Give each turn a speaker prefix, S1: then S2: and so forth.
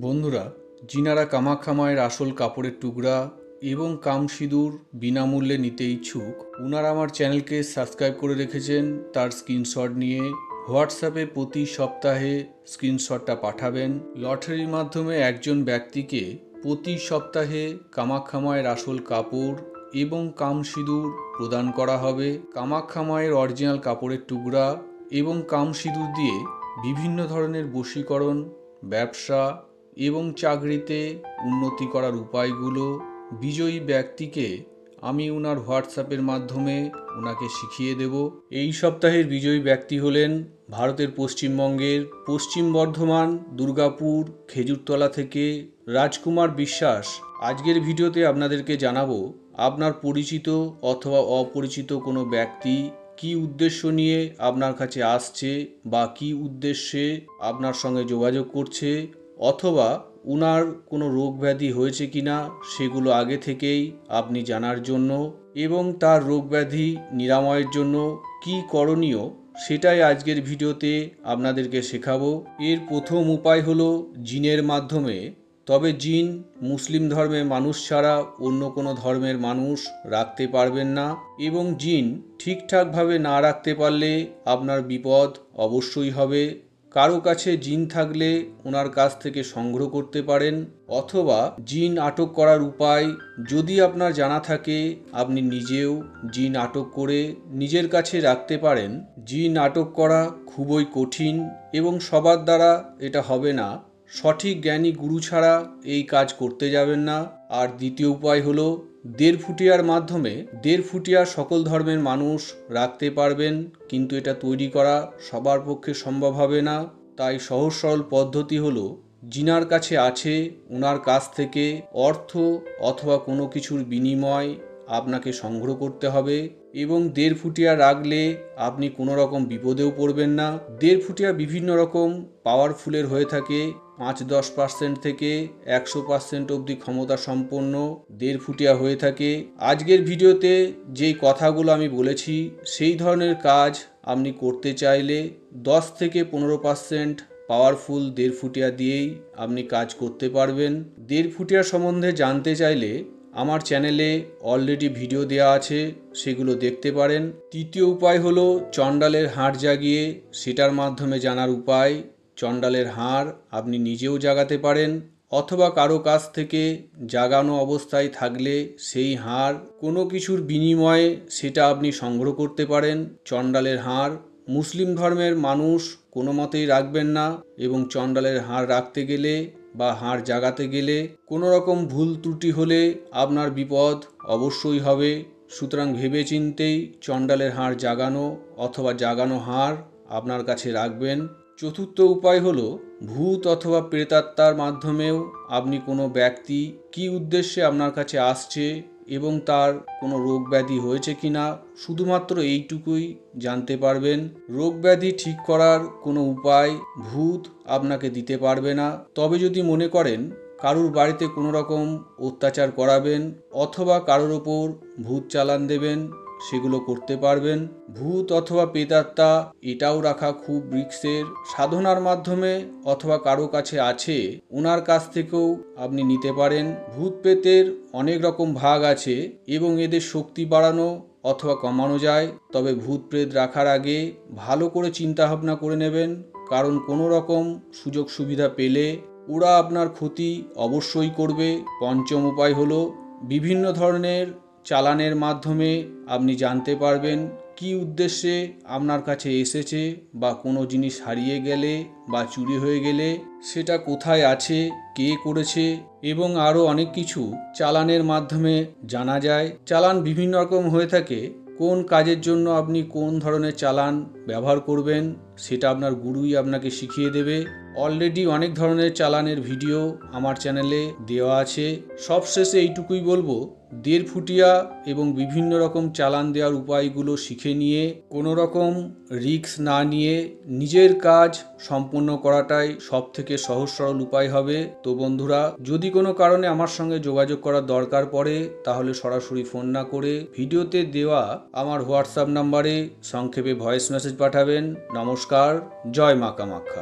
S1: বন্ধুরা, যিনারা কামাখ্যা মায়ের আসল কাপড়ের টুকরা এবং কামসিঁদুর বিনামূল্যে নিতে ইচ্ছুক, ওনারা আমার চ্যানেলকে সাবস্ক্রাইব করে রেখেছেন। তার স্ক্রিনশট নিয়ে হোয়াটসঅ্যাপে প্রতি সপ্তাহে স্ক্রিনশটটা পাঠাবেন। লটারির মাধ্যমে একজন ব্যক্তিকে প্রতি সপ্তাহে কামাখ্যা মায়ের আসল কাপড় এবং কামসিঁদুর প্রদান করা হবে। কামাখ্যা মায়ের অরিজিনাল কাপড়ের টুকরা এবং কামসিঁদুর দিয়ে বিভিন্ন ধরনের বশীকরণ, ব্যবসা এবং চাকরিতে উন্নতি করার উপায়গুলো বিজয়ী ব্যক্তিকে আমি ওনার হোয়াটসঅ্যাপের মাধ্যমে ওনাকে শিখিয়ে দেব। এই সপ্তাহের বিজয়ী ব্যক্তি হলেন ভারতের পশ্চিমবঙ্গের পশ্চিম বর্ধমান দুর্গাপুর খেজুরতলা থেকে রাজকুমার বিশ্বাস। আজকের ভিডিওতে আপনাদেরকে জানাবো আপনার পরিচিত অথবা অপরিচিত কোনো ব্যক্তি কি উদ্দেশ্য নিয়ে আপনার কাছে আসছে বা কি উদ্দেশ্যে আপনার সঙ্গে যোগাযোগ করছে, অথবা উনার কোনো রোগ ব্যাধি হয়েছে কিনা সেগুলো আগে থেকেই আপনি জানার জন্য এবং তার রোগ ব্যাধি নিরাময়ের জন্য কি করণীয় সেটাই আজকের ভিডিওতে আপনাদেরকে শেখাবো। এর প্রথম উপায় হলো জিনের মাধ্যমে। তবে জিন মুসলিম ধর্মের মানুষ ছাড়া অন্য কোনো ধর্মের মানুষ রাখতে পারবেন না, এবং জিন ঠিকঠাকভাবে না রাখতে পারলে আপনার বিপদ অবশ্যই হবে। কারো কাছে জিন থাকলে ওনার কাছ থেকে সংগ্রহ করতে পারেন, অথবা জিন আটক করার উপায় যদি আপনার জানা থাকে আপনি নিজেও জিন আটক করে নিজের কাছে রাখতে পারেন। জিন আটক করা খুবই কঠিন এবং সবার দ্বারা এটা হবে না। সঠিক জ্ঞানী গুরু ছাড়া এই কাজ করতে যাবেন না। আর দ্বিতীয় উপায় হলো দেড়ফুটিয়ার মাধ্যমে। দেড়ফুটিয়া সকল ধর্মের মানুষ রাখতে পারবেন, কিন্তু এটা তৈরি করা সবার পক্ষে সম্ভব হবে না। তাই সহজ সরল পদ্ধতি হলো যিনার কাছে আছে ওনার কাছ থেকে অর্থ অথবা কোনো কিছুর বিনিময় আপনাকে সংগ্রহ করতে হবে, এবং দেড়ফুটিয়া রাখলে আপনি কোনো রকম বিপদেও পড়বেন না। দেড়ফুটিয়া বিভিন্ন রকম পাওয়ারফুলের হয়ে থাকে। 5-10% থেকে 100% অবধি ক্ষমতা সম্পন্ন দেড়ফুটিয়া হয়ে থাকে। আজকের ভিডিওতে যেই কথাগুলো আমি বলেছি সেই ধরনের কাজ আপনি করতে চাইলে 10 থেকে 15% পাওয়ারফুল দেড়ফুটিয়া দিয়েই আপনি কাজ করতে পারবেন। দেড়ফুটিয়া সম্বন্ধে জানতে চাইলে আমার চ্যানেলে অলরেডি ভিডিও দেওয়া আছে, সেগুলো দেখতে পারেন। তৃতীয় উপায় হলো চণ্ডালের হাড় জাগিয়ে সেটার মাধ্যমে জানার উপায়। চণ্ডালের হাড় আপনি নিজেও জাগাতে পারেন, অথবা কারো কাছ থেকে জাগানো অবস্থায় থাকলে সেই হাড় কোনো কিছুর বিনিময়ে সেটা আপনি সংগ্রহ করতে পারেন। চণ্ডালের হাড় মুসলিম ধর্মের মানুষ কোনো মতেই রাখবেন না, এবং চণ্ডালের হাড় রাখতে গেলে বা হাড় জাগাতে গেলে কোনো রকম ভুল ত্রুটি হলে আপনার বিপদ অবশ্যই হবে। সুতরাং ভেবেচিন্তেই চণ্ডালের হাড় জাগানো অথবা জাগানো হাড় আপনার কাছে রাখবেন। চতুর্থ উপায় হলো ভূত অথবা প্রেতাত্মার মাধ্যমেও আপনি কোনো ব্যক্তি কি উদ্দেশ্যে আপনার কাছে আসছে এবং তার কোনো রোগ ব্যাধি হয়েছে কিনা শুধুমাত্র এইটুকুই জানতে পারবেন। রোগ ব্যাধি ঠিক করার কোনো উপায় ভূত আপনাকে দিতে পারবে না। তবে যদি মনে করেন কারুর বাড়িতে কোনো রকম অত্যাচার করাবেন অথবা কারোর ওপর ভূত চালান দেবেন, সেগুলো করতে পারবেন। ভূত অথবা প্রেতাত্মা এটাও রাখা খুব রিস্কের। সাধনার মাধ্যমে অথবা কারো কাছে আছে ওনার কাছ থেকেও আপনি নিতে পারেন। ভূত প্রেতের অনেক রকম ভাগ আছে এবং এদের শক্তি বাড়ানো অথবা কমানো যায়। তবে ভূত প্রেত রাখার আগে ভালো করে চিন্তা ভাবনা করে নেবেন, কারণ কোনো রকম সুযোগ সুবিধা পেলে ওরা আপনার ক্ষতি অবশ্যই করবে। পঞ্চম উপায় হলো বিভিন্ন ধরনের চালানের মাধ্যমে আপনি জানতে পারবেন কি উদ্দেশ্যে আপনার কাছে এসেছে, বা কোনো জিনিস হারিয়ে গেলে বা চুরি হয়ে গেলে সেটা কোথায় আছে, কে করেছে, এবং আরও অনেক কিছু চালানের মাধ্যমে জানা যায়। চালান বিভিন্ন রকম হয়ে থাকে। কোন কাজের জন্য আপনি কোন ধরনের চালান ব্যবহার করবেন সেটা আপনার গুরুই আপনাকে শিখিয়ে দেবে। অলরেডি অনেক ধরনের চালানের ভিডিও আমার চ্যানেলে দেওয়া আছে। সবশেষে এইটুকুই বলবো, দেড়ফুটিয়া এবং বিভিন্ন রকম চালান দেওয়ার উপায়গুলো শিখে নিয়ে কোনো রকম রিস্ক না নিয়ে নিজের কাজ সম্পূর্ণ করাটাই সব থেকে সহজ সরল উপায় হবে। তো বন্ধুরা, যদি কোনো কারণে আমার সঙ্গে যোগাযোগ করার দরকার পড়ে তাহলে সরাসরি ফোন না করে ভিডিওতে দেওয়া আমার হোয়াটসঅ্যাপ নাম্বারে সংক্ষেপে ভয়েস মেসেজ পাঠাবেন। নমস্কার, জয় মা কামাখ্যা।